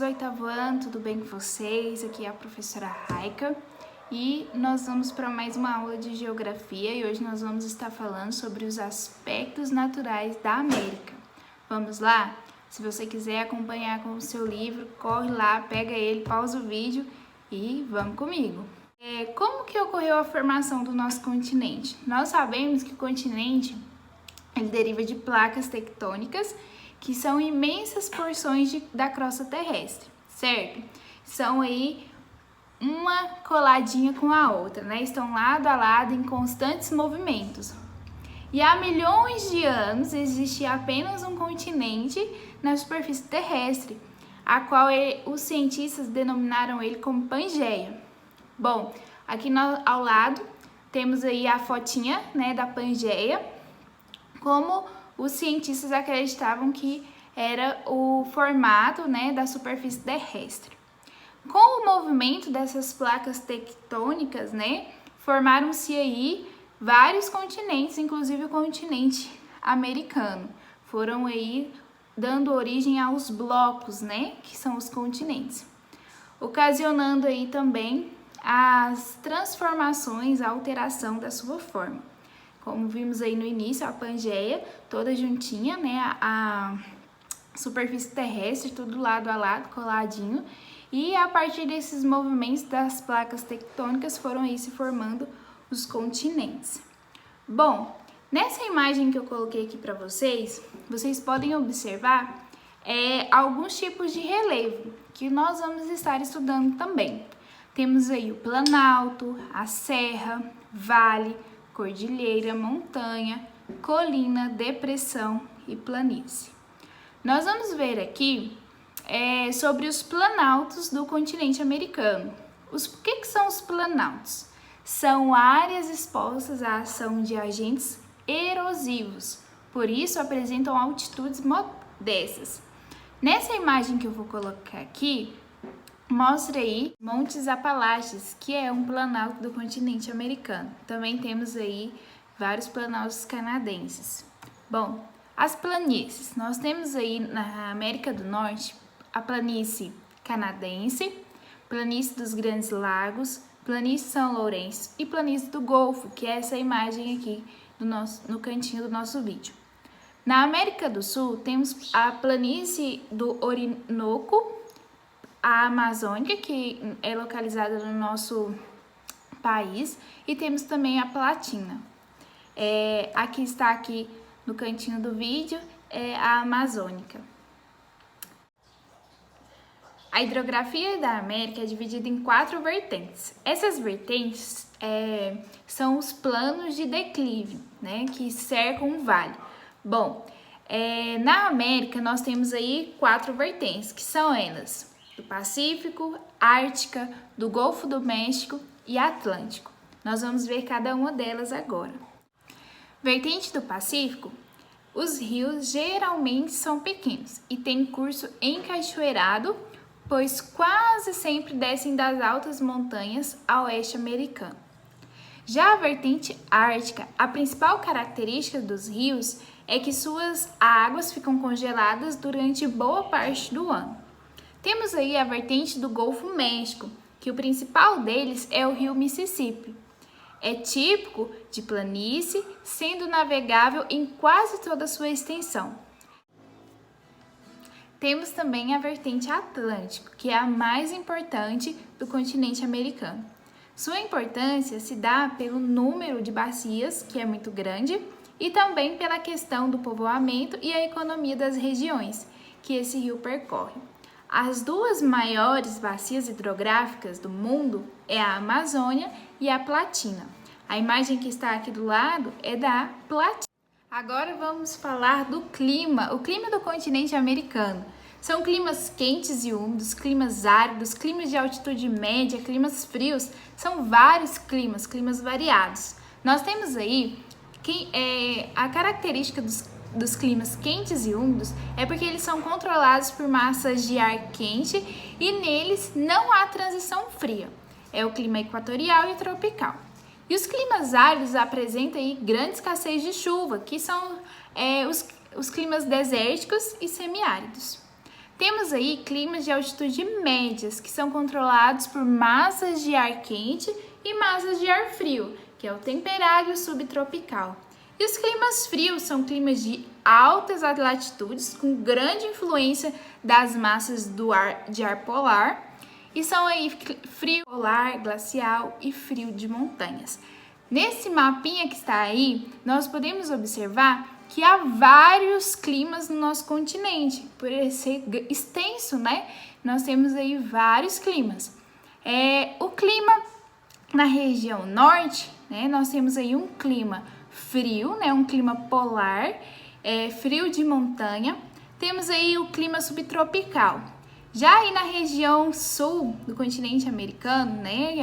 do 8º ano, tudo bem com vocês? Aqui é a professora Raika e nós vamos para mais uma aula de geografia e hoje nós vamos estar falando sobre os aspectos naturais da América. Vamos lá? Se você quiser acompanhar com o seu livro, corre lá, pega ele, pausa o vídeo e vamos comigo. Como que ocorreu a formação do nosso continente? Nós sabemos que o continente ele deriva de placas tectônicas, que são imensas porções da crosta terrestre, certo? São aí uma coladinha com a outra, né? Estão lado a lado em constantes movimentos. E há milhões de anos existia apenas um continente na superfície terrestre, a qual os cientistas denominaram ele como Pangeia. Bom, aqui ao lado temos aí a fotinha, né, da Pangeia, como os cientistas acreditavam que era o formato, né, da superfície terrestre. Com o movimento dessas placas tectônicas, né, formaram-se aí vários continentes, inclusive o continente americano. Foram aí dando origem aos blocos, né, que são os continentes, ocasionando aí também as transformações, a alteração da sua forma. Como vimos aí no início, a Pangeia toda juntinha, né, a superfície terrestre, tudo lado a lado, coladinho, e a partir desses movimentos das placas tectônicas foram aí se formando os continentes. Bom, nessa imagem que eu coloquei aqui para vocês podem observar alguns tipos de relevo que nós vamos estar estudando também. Temos aí o planalto, a serra, vale, cordilheira, montanha, colina, depressão e planície. Nós vamos ver aqui sobre os planaltos do continente americano. O que são os planaltos? São áreas expostas à ação de agentes erosivos, por isso apresentam altitudes modestas. Nessa imagem que eu vou colocar aqui, mostra aí Montes Apalaches, que é um planalto do continente americano. Também temos aí vários planaltos canadenses. Bom, as planícies. Nós temos aí na América do Norte a planície canadense, planície dos Grandes Lagos, planície São Lourenço e planície do Golfo, que é essa imagem aqui no cantinho do nosso vídeo. Na América do Sul temos a planície do Orinoco, a Amazônia, que é localizada no nosso país, e temos também a Platina. Aqui está aqui no cantinho do vídeo a Amazônica. A hidrografia da América é dividida em 4 vertentes. Essas vertentes são os planos de declive, né, que cercam um vale. Bom, na América nós temos aí 4 vertentes, que são elas: do Pacífico, Ártica, do Golfo do México e Atlântico. Nós vamos ver cada uma delas agora. Vertente do Pacífico, os rios geralmente são pequenos e têm curso encachoeirado, pois quase sempre descem das altas montanhas a oeste americano. Já a vertente ártica, a principal característica dos rios é que suas águas ficam congeladas durante boa parte do ano. Temos aí a vertente do Golfo México, que o principal deles é o rio Mississippi. É típico de planície, sendo navegável em quase toda a sua extensão. Temos também a vertente Atlântico, que é a mais importante do continente americano. Sua importância se dá pelo número de bacias, que é muito grande, e também pela questão do povoamento e a economia das regiões que esse rio percorre. As 2 maiores bacias hidrográficas do mundo é a Amazônia e a Platina. A imagem que está aqui do lado é da Platina. Agora vamos falar do clima. O clima do continente americano. São climas quentes e úmidos, climas áridos, climas de altitude média, climas frios. São vários climas variados. Nós temos aí a característica dos climas quentes e úmidos é porque eles são controlados por massas de ar quente e neles não há transição fria. É o clima equatorial e tropical. E os climas áridos apresentam aí grande escassez de chuva, que são os climas desérticos e semiáridos. Temos aí climas de altitude médias, que são controlados por massas de ar quente e massas de ar frio, que é o temperado e o subtropical. E os climas frios são climas de altas latitudes, com grande influência das massas de ar polar, e são aí frio polar, glacial e frio de montanhas. Nesse mapinha que está aí, nós podemos observar que há vários climas no nosso continente, por ele ser extenso, né? Nós temos aí vários climas. O clima na região norte, né? Nós temos aí um clima frio, né? Um clima polar, frio de montanha. Temos aí o clima subtropical. Já aí na região sul do continente americano, né,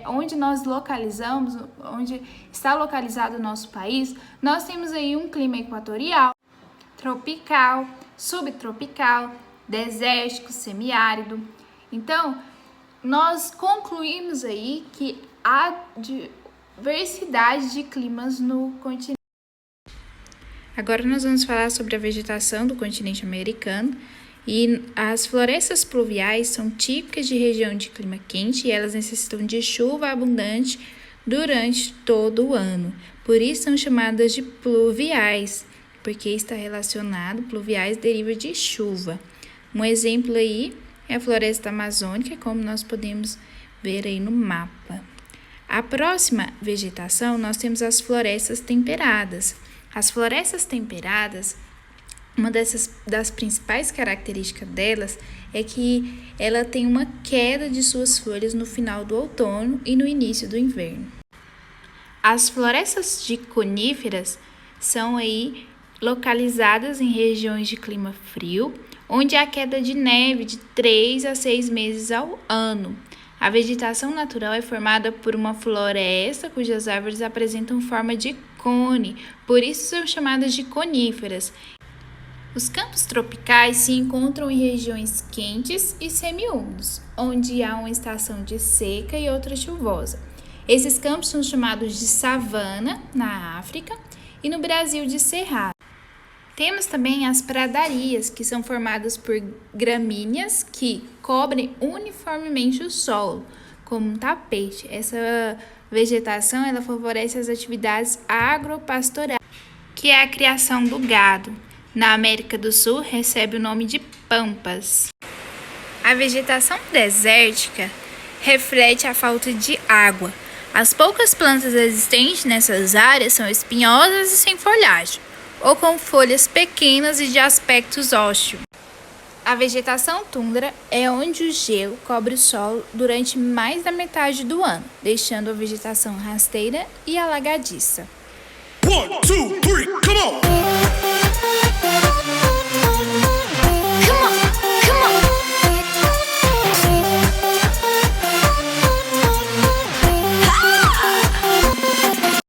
onde nós localizamos, onde está localizado o nosso país, nós temos aí um clima equatorial, tropical, subtropical, desértico, semiárido. Então, nós concluímos aí que há diversidade de climas no continente. Agora nós vamos falar sobre a vegetação do continente americano. E as florestas pluviais são típicas de região de clima quente e elas necessitam de chuva abundante durante todo o ano. Por isso são chamadas de pluviais, porque está relacionado, pluviais deriva de chuva. Um exemplo aí é a floresta amazônica, como nós podemos ver aí no mapa. A próxima vegetação, nós temos as florestas temperadas. As florestas temperadas, uma das principais características delas é que ela tem uma queda de suas folhas no final do outono e no início do inverno. As florestas de coníferas são aí localizadas em regiões de clima frio, onde há queda de neve de 3 a 6 meses ao ano. A vegetação natural é formada por uma floresta cujas árvores apresentam forma de cone, por isso são chamadas de coníferas. Os campos tropicais se encontram em regiões quentes e semiúmidos, onde há uma estação de seca e outra chuvosa. Esses campos são chamados de savana, na África, e no Brasil de cerrado. Temos também as pradarias, que são formadas por gramíneas que cobrem uniformemente o solo, como um tapete. Essa vegetação ela favorece as atividades agropastorais, que é a criação do gado. Na América do Sul, recebe o nome de pampas. A vegetação desértica reflete a falta de água. As poucas plantas existentes nessas áreas são espinhosas e sem folhagem, ou com folhas pequenas e de aspectos ósseos. A vegetação tundra é onde o gelo cobre o solo durante mais da metade do ano, deixando a vegetação rasteira e alagadiça. 1, 2, 3, come on!